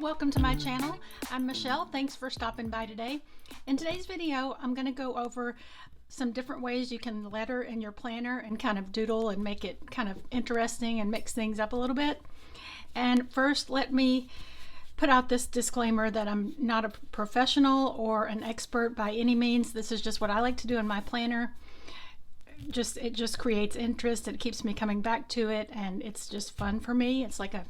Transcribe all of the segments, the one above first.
welcome to my channel. I'm Michelle. Thanks for stopping by today. In today's video, I'm going to go over some different ways you can letter in your planner and kind of doodle and make it kind of interesting and mix things up a little bit. And first, let me put out this disclaimer that I'm not a professional or an expert by any means. This is just what I like to do in my planner. It just creates interest. It keeps me coming back to it, and it's just fun for me. It's like a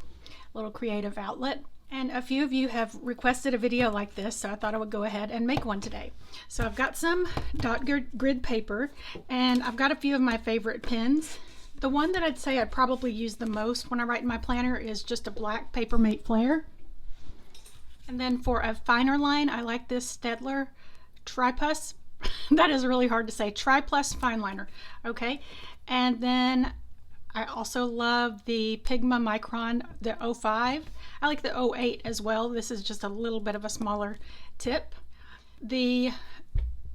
little creative outlet. And a few of you have requested a video like this, so I thought I would go ahead and make one today. So I've got some dot grid paper, and I've got a few of my favorite pens. The one that I'd say I probably use the most when I write in my planner is just a black Papermate Flare. And then for a finer line, I like this Staedtler Triplus. That is really hard to say. Triplus fine liner. Okay. And then I also love the Pigma Micron, the 05. I like the 08 as well. This is just a little bit of a smaller tip. The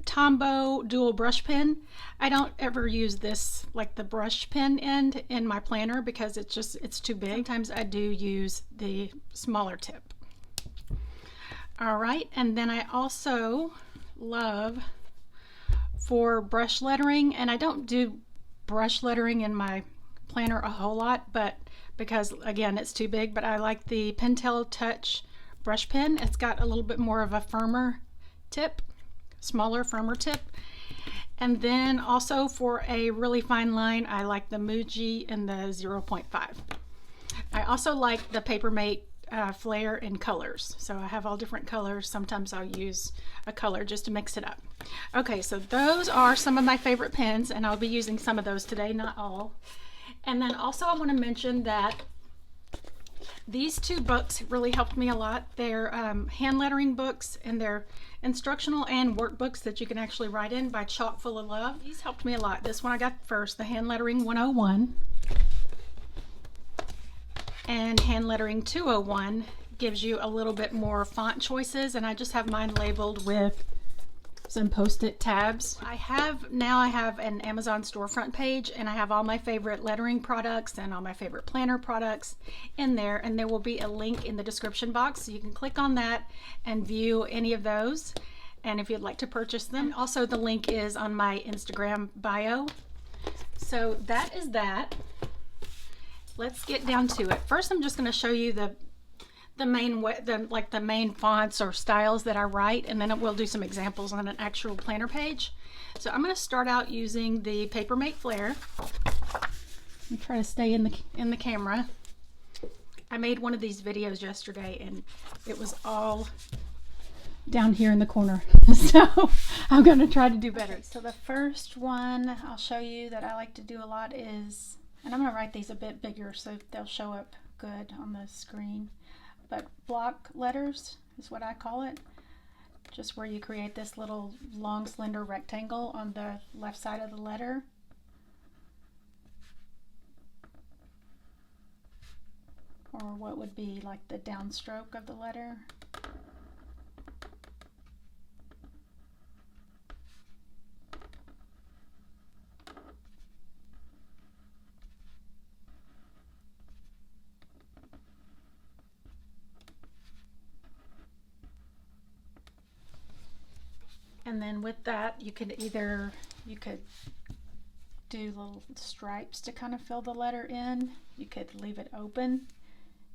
Tombow dual brush pen. I don't ever use this like the brush pen end in my planner because it's too big. Sometimes I do use the smaller tip. All right, and then I also love for brush lettering, and I don't do brush lettering in my planner a whole lot, but because again it's too big, but I like the Pentel Touch brush pen. It's got a little bit more of a firmer tip, smaller, firmer tip. And then also for a really fine line, I like the Muji in the 0.5. I also like the Papermate Flare in colors. So I have all different colors. Sometimes I'll use a color just to mix it up. Okay, so those are some of my favorite pens, and I'll be using some of those today, not all. And then also I want to mention that these two books really helped me a lot. They're hand lettering books, and they're instructional and workbooks that you can actually write in by Chalk Full of Love. These helped me a lot. This one I got first, the Hand Lettering 101. And Hand Lettering 201 gives you a little bit more font choices, and I just have mine labeled with some post-it tabs. I have an Amazon storefront page, and I have all my favorite lettering products and all my favorite planner products in there, and there will be a link in the description box, so you can click on that and view any of those, and if you'd like to purchase them. And also the link is on my Instagram bio. So that is that. Let's get down to it. First, I'm just going to show you the main fonts or styles that I write, and then we'll do some examples on an actual planner page. So I'm going to start out using the Papermate Flare. I'm trying to stay in the camera. I made one of these videos yesterday, and it was all down here in the corner. So I'm going to try to do better. So the first one I'll show you that I like to do a lot is, and I'm going to write these a bit bigger so they'll show up good on the screen. But block letters is what I call it. Just where you create this little long slender rectangle on the left side of the letter. Or what would be like the downstroke of the letter. And then with that, you could do little stripes to kind of fill the letter in. You could leave it open.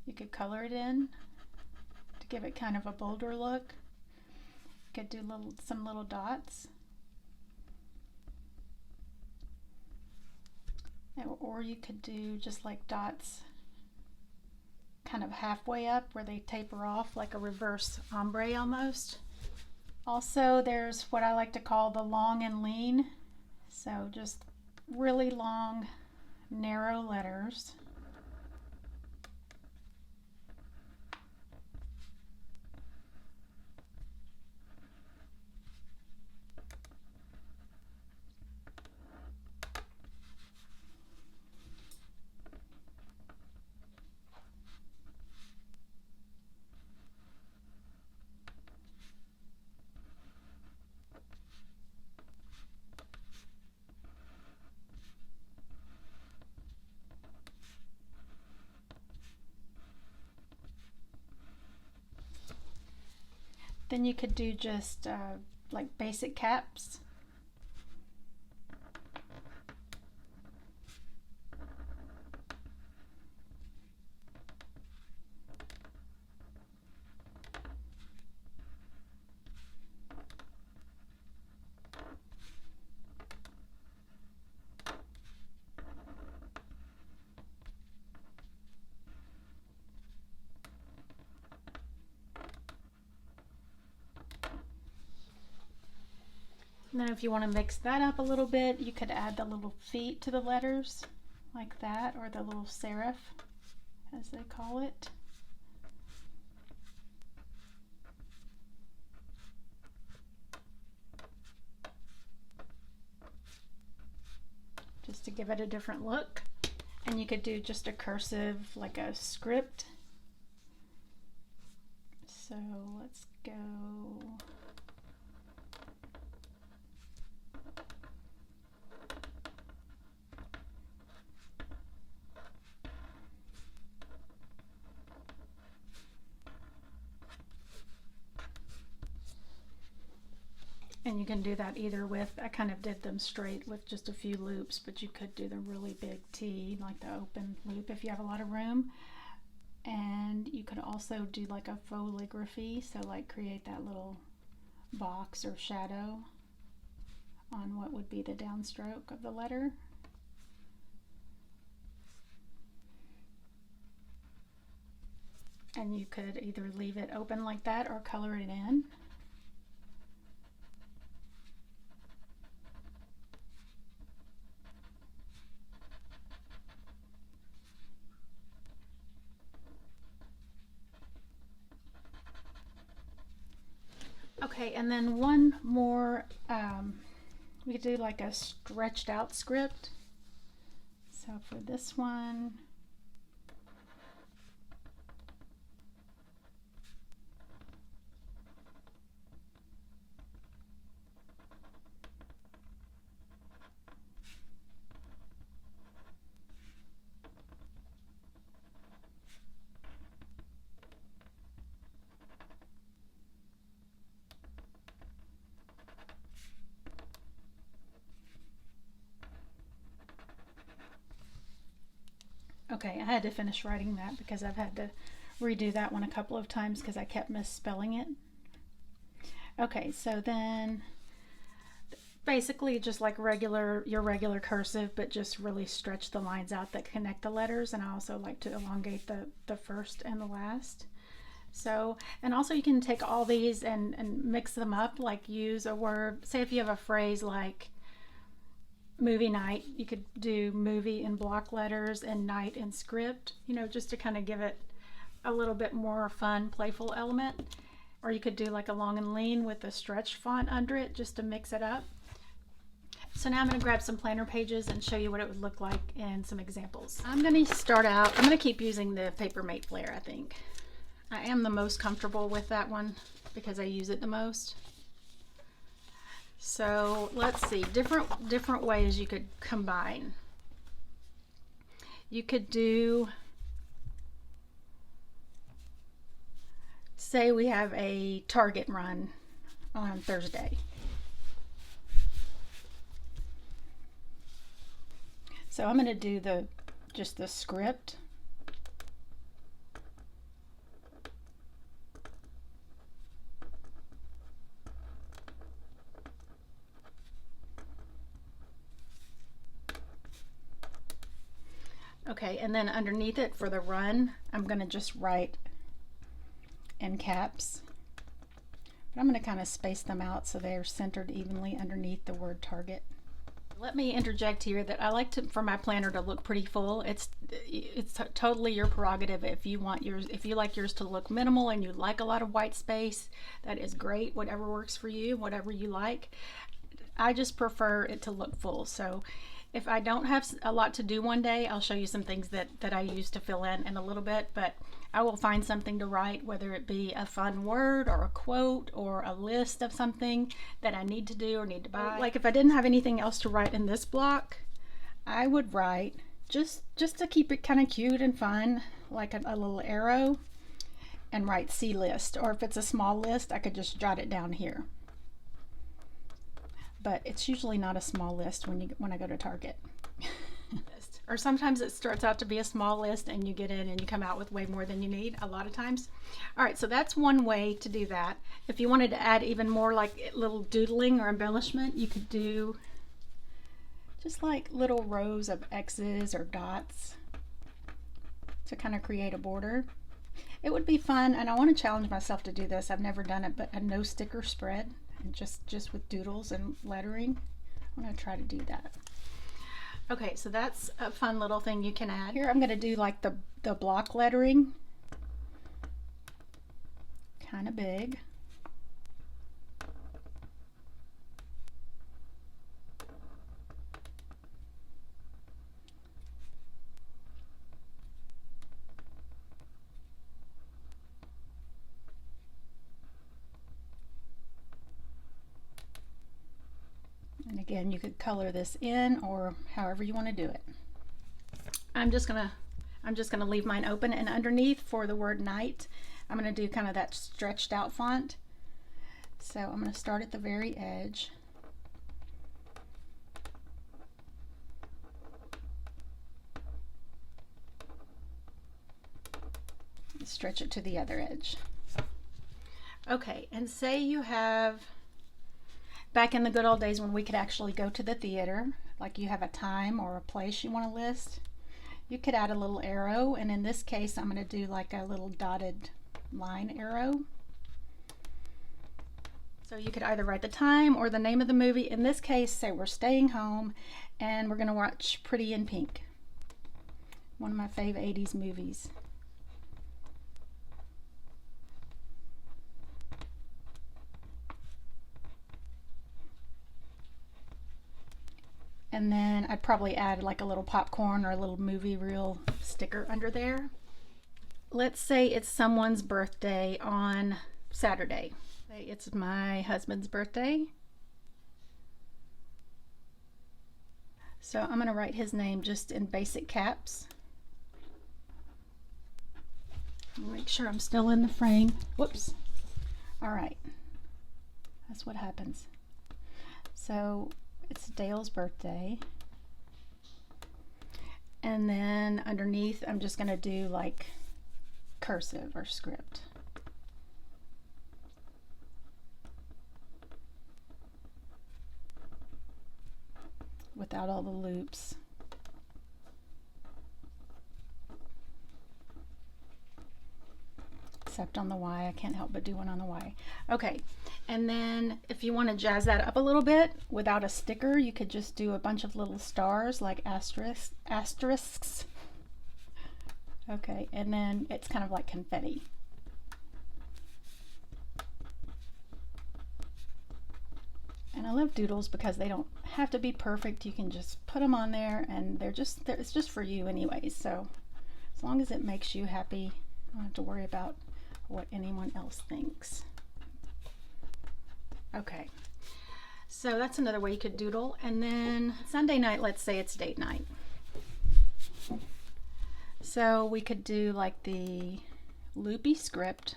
You could color it in to give it kind of a bolder look. You could do some little dots. Or you could do just like dots kind of halfway up where they taper off like a reverse ombre almost. Also, there's what I like to call the long and lean. So just really long, narrow letters. Then you could do just like basic caps. And then if you want to mix that up a little bit, you could add the little feet to the letters like that, or the little serif as they call it. Just to give it a different look. And you could do just a cursive, like a script. So let's go. And you can do that either with, I kind of did them straight with just a few loops, but you could do the really big T, like the open loop if you have a lot of room. And you could also do like a foligraphy, so like create that little box or shadow on what would be the downstroke of the letter. And you could either leave it open like that or color it in. Okay, and then one more, we could do like a stretched out script. So for this one, okay, I had to finish writing that because I've had to redo that one a couple of times because I kept misspelling it. Okay, so then basically just like your regular cursive, but just really stretch the lines out that connect the letters. And I also like to elongate the first and the last. So, and also you can take all these and mix them up, like use a word, say if you have a phrase like movie night, you could do movie in block letters and night in script, you know, just to kind of give it a little bit more fun, playful element. Or you could do like a long and lean with a stretch font under it just to mix it up. So now I'm going to grab some planner pages and show you what it would look like in some examples. I'm going to start out, I'm going to keep using the Papermate Flare, I think. I am the most comfortable with that one because I use it the most. So let's see, different ways you could combine. You could do, say we have a Target run on Thursday. So I'm going to do just the script. Okay, and then underneath it for the run, I'm going to just write in caps. But I'm going to kind of space them out so they're centered evenly underneath the word Target. Let me interject here that I like for my planner to look pretty full. It's totally your prerogative. If you like yours to look minimal and you like a lot of white space, that is great. Whatever works for you, whatever you like. I just prefer it to look full. So if I don't have a lot to do one day, I'll show you some things that I use to fill in a little bit, but I will find something to write, whether it be a fun word or a quote or a list of something that I need to do or need to buy. Like if I didn't have anything else to write in this block, I would write, just to keep it kind of cute and fun, like a little arrow. and write C list, or if it's a small list I could just jot it down here. But it's usually not a small list when I go to Target. Or sometimes it starts out to be a small list and you get in and you come out with way more than you need a lot of times. All right, so that's one way to do that. If you wanted to add even more like little doodling or embellishment, you could do just like little rows of X's or dots to kind of create a border. It would be fun, and I want to challenge myself to do this. I've never done it, but a no sticker spread, and just with doodles and lettering. I want to try to do that. Okay, so that's a fun little thing you can add. Here I'm going to do like the block lettering, kind of big. And again, you could color this in or however you want to do it. I'm just gonna leave mine open, and underneath for the word night, I'm gonna do kind of that stretched out font. So I'm gonna start at the very edge. Stretch it to the other edge. Okay, and say you have, back in the good old days when we could actually go to the theater, like you have a time or a place you want to list, you could add a little arrow, and in this case I'm going to do like a little dotted line arrow. So you could either write the time or the name of the movie. In this case, say we're staying home and we're going to watch Pretty in Pink, one of my fave 80s movies. And then I'd probably add like a little popcorn or a little movie reel sticker under there. Let's say it's someone's birthday on Saturday. Say it's my husband's birthday. So I'm going to write his name just in basic caps. Make sure I'm still in the frame. Whoops. All right. That's what happens. So it's Dale's birthday, and then underneath I'm just going to do like cursive or script. Without all the loops. Except on the Y. I can't help but do one on the Y. Okay, and then if you want to jazz that up a little bit without a sticker, you could just do a bunch of little stars like asterisks. Okay, and then it's kind of like confetti. And I love doodles because they don't have to be perfect. You can just put them on there, and it's just for you anyways. So as long as it makes you happy, you don't have to worry about what anyone else thinks. Okay, so that's another way you could doodle. And then Sunday night, let's say it's date night. So we could do like the loopy script.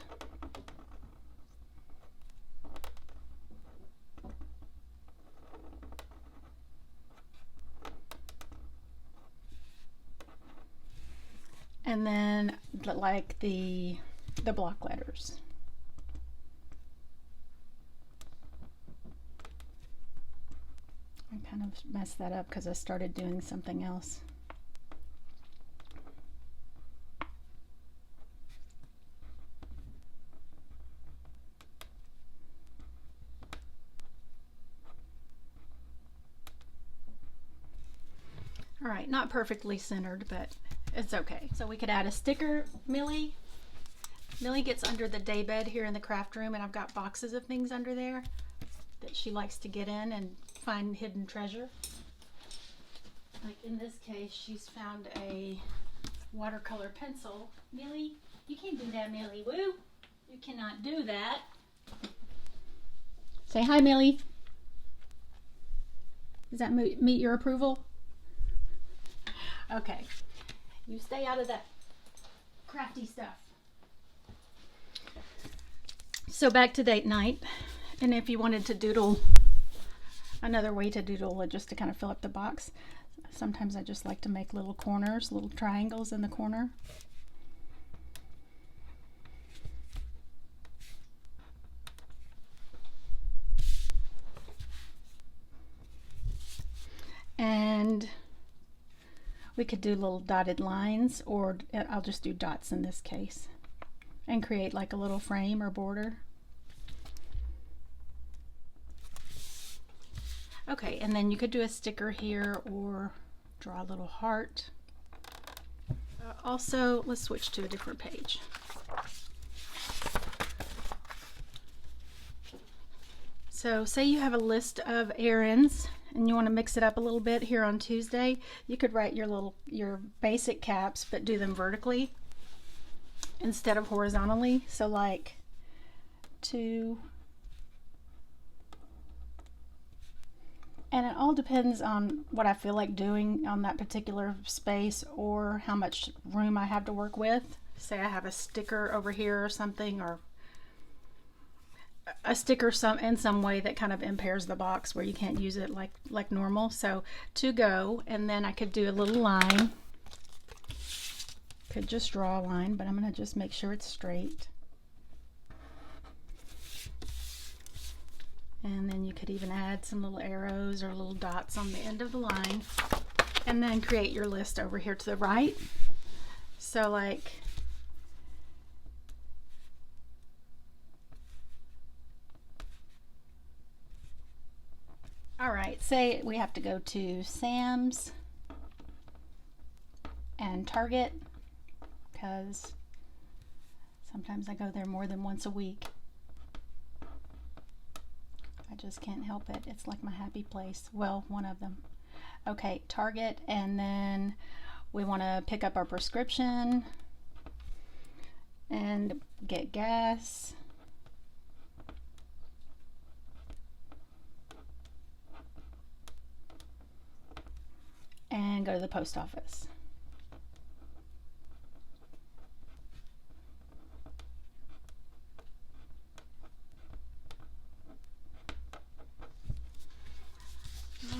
And then like the block letters. I kind of messed that up because I started doing something else. All right, not perfectly centered, but it's okay. So we could add a sticker. Millie gets under the daybed here in the craft room, and I've got boxes of things under there that she likes to get in and find hidden treasure. Like in this case, she's found a watercolor pencil. Millie, you can't do that, Millie. Woo! You cannot do that. Say hi, Millie. Does that meet your approval? Okay. You stay out of that crafty stuff. So back to date night, and if you wanted to doodle, another way to doodle just to kind of fill up the box, sometimes I just like to make little corners, little triangles in the corner. And we could do little dotted lines, or I'll just do dots in this case, and create like a little frame or border. Okay, and then you could do a sticker here or draw a little heart. Also, let's switch to a different page. So say you have a list of errands and you want to mix it up a little bit here on Tuesday, you could write your basic caps but do them vertically instead of horizontally. So like 2. And it all depends on what I feel like doing on that particular space or how much room I have to work with. Say I have a sticker over here or something, or a sticker in some way that kind of impairs the box where you can't use it like normal. So 2 go, and then I could do a little line. Could just draw a line, but I'm going to just make sure it's straight. And then you could even add some little arrows or little dots on the end of the line, and then create your list over here to the right. So like all right, say we have to go to Sam's and Target, because sometimes I go there more than once a week. I just can't help it. It's like my happy place. Well, one of them. Okay, Target, and then we want to pick up our prescription and get gas. And go to the post office.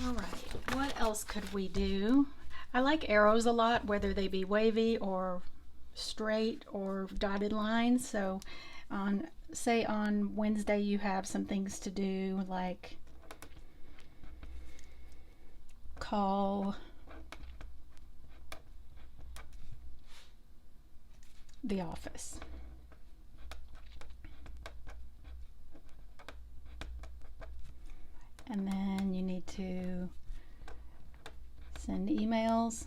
All right, what else could we do? I like arrows a lot, whether they be wavy or straight or dotted lines. So say on Wednesday you have some things to do, like call the office. And then you need to send emails.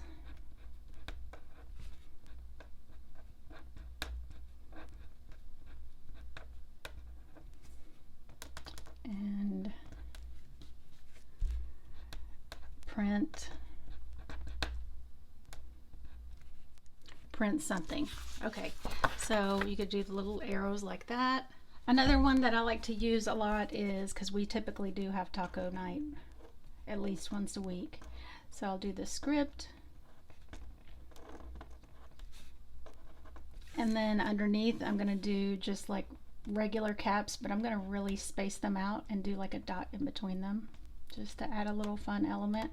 And print something. Okay, so you could do the little arrows like that. Another one that I like to use a lot is, because we typically do have taco night at least once a week. So I'll do the script, and then underneath I'm going to do just like regular caps, but I'm going to really space them out and do like a dot in between them just to add a little fun element.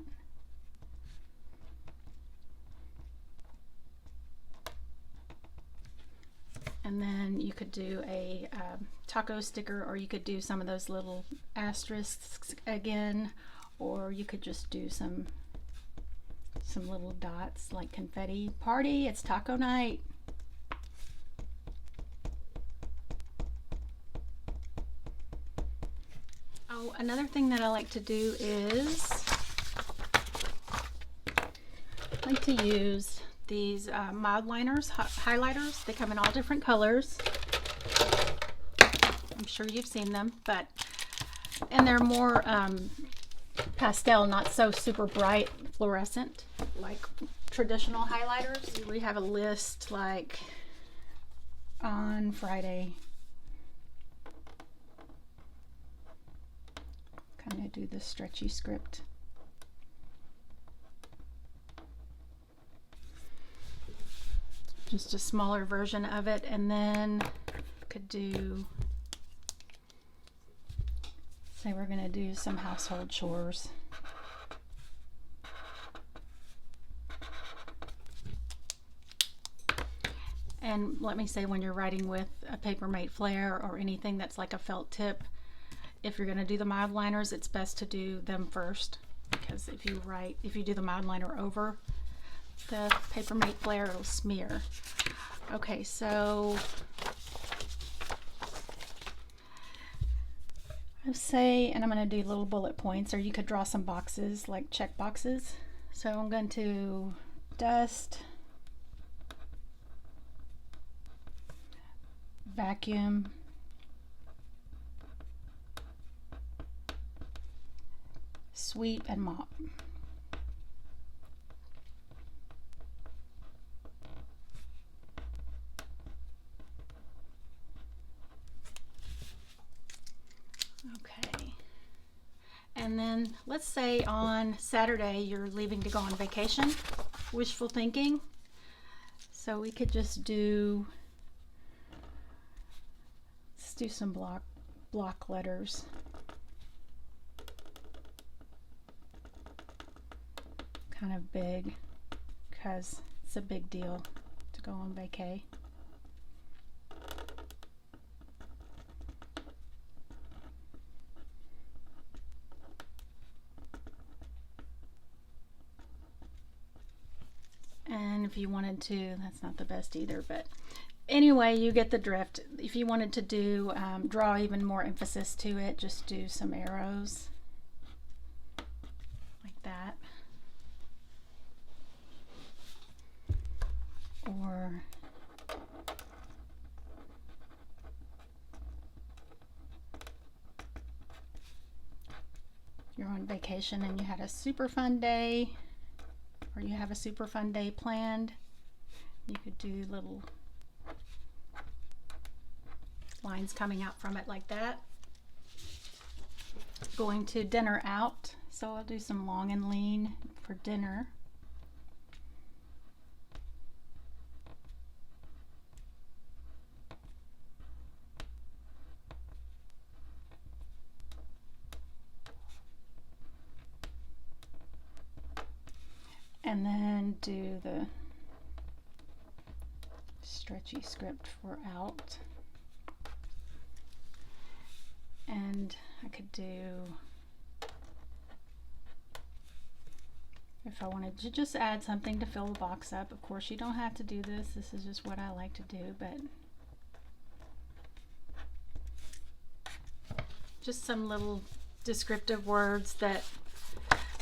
And then you could do a taco sticker, or you could do some of those little asterisks again, or you could just do some little dots like confetti. Party, it's taco night. Oh, another thing that I like to do is I like to use these Mildliners highlighters. They come in all different colors. I'm sure you've seen them, and they're more pastel, not so super bright fluorescent like traditional highlighters. We have a list like on Friday. Kind of do the stretchy script. Just a smaller version of it, and then could do Say we're going to do some household chores. And let me say, when you're writing with a Papermate flare or anything that's like a felt tip, if you're going to do the Mildliners, it's best to do them first, because if you do the Mildliner over the Papermate flare, it'll smear. Okay, so I say, and I'm going to do little bullet points, or you could draw some boxes, like check boxes. So I'm going to dust, vacuum, sweep, and mop. Okay. And then let's say on Saturday you're leaving to go on vacation. Wishful thinking. So we could just do, let's do some block letters. Kind of big, because it's a big deal to go on vacay. And if you wanted to, that's not the best either, but anyway, you get the drift. If you wanted to do draw even more emphasis to it, just do some arrows like that. Or you're on vacation and you had a super fun day, or you have a super fun day planned, you could do little lines coming out from it like that. Going to dinner out, so I'll do some long and lean for dinner. And then do the stretchy script for out. And I could do, if I wanted to just add something to fill the box up. Of course, you don't have to do this. This is just what I like to do, but just some little descriptive words that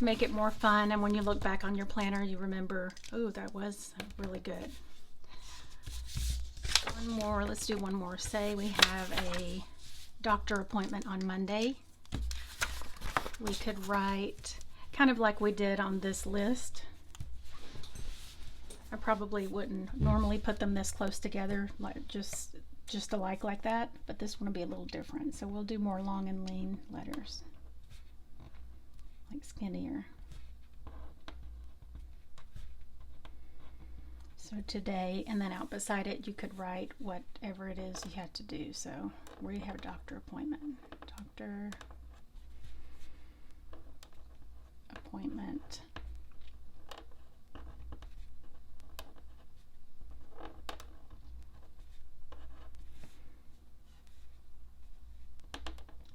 make it more fun, and when you look back on your planner you remember, oh, that was really good. One more, let's do one more. Say we have a doctor appointment on Monday. We could write kind of like we did on this list. I probably wouldn't normally put them this close together, like just alike like that, but this one will be a little different, so we'll do more long and lean letters, like skinnier. So today, and then out beside it you could write whatever it is you had to do. So where you have a doctor appointment, doctor appointment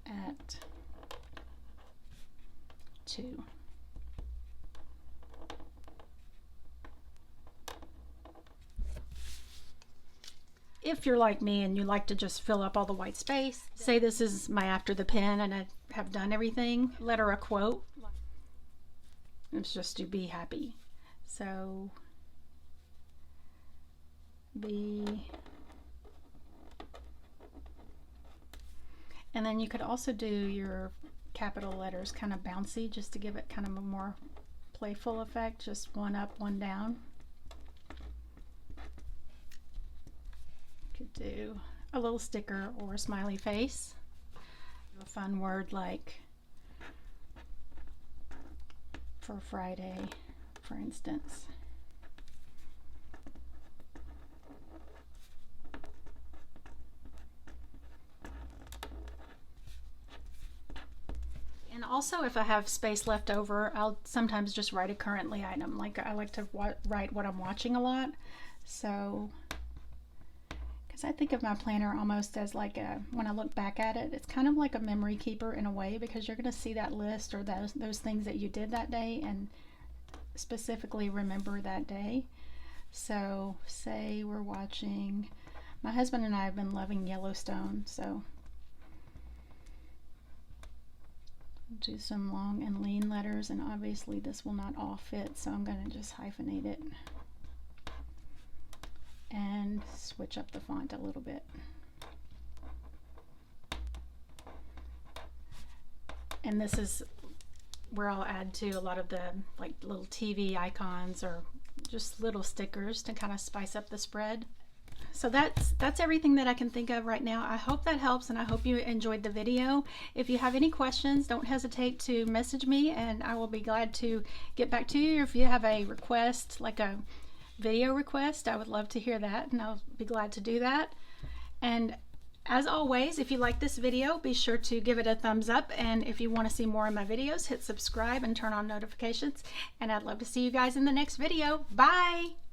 at 2. If you're like me and you like to just fill up all the white space, say this is my after the pen and I have done everything, letter a quote. It's just to be happy. So be, and then you could also do your capital letters kind of bouncy, just to give it kind of a more playful effect, just one up, one down. Could do a little sticker or a smiley face. A fun word like for Friday, for instance. also, if I have space left over, I'll sometimes just write a currently item. Like I like to write what I'm watching a lot. So, because I think of my planner almost as like when I look back at it, it's kind of like a memory keeper in a way, because you're going to see that list or those things that you did that day and specifically remember that day. So say we're watching, my husband and I have been loving Yellowstone, so do some long and lean letters, and obviously this will not all fit, so I'm going to just hyphenate it and switch up the font a little bit. And this is where I'll add to a lot of the like little TV icons or just little stickers to kind of spice up the spread. So that's everything that I can think of right now. I hope that helps, and I hope you enjoyed the video. If you have any questions, don't hesitate to message me, and I will be glad to get back to you. If you have a request, like a video request, I would love to hear that, and I'll be glad to do that. And as always, if you like this video, be sure to give it a thumbs up, and if you want to see more of my videos, hit subscribe and turn on notifications, and I'd love to see you guys in the next video. Bye!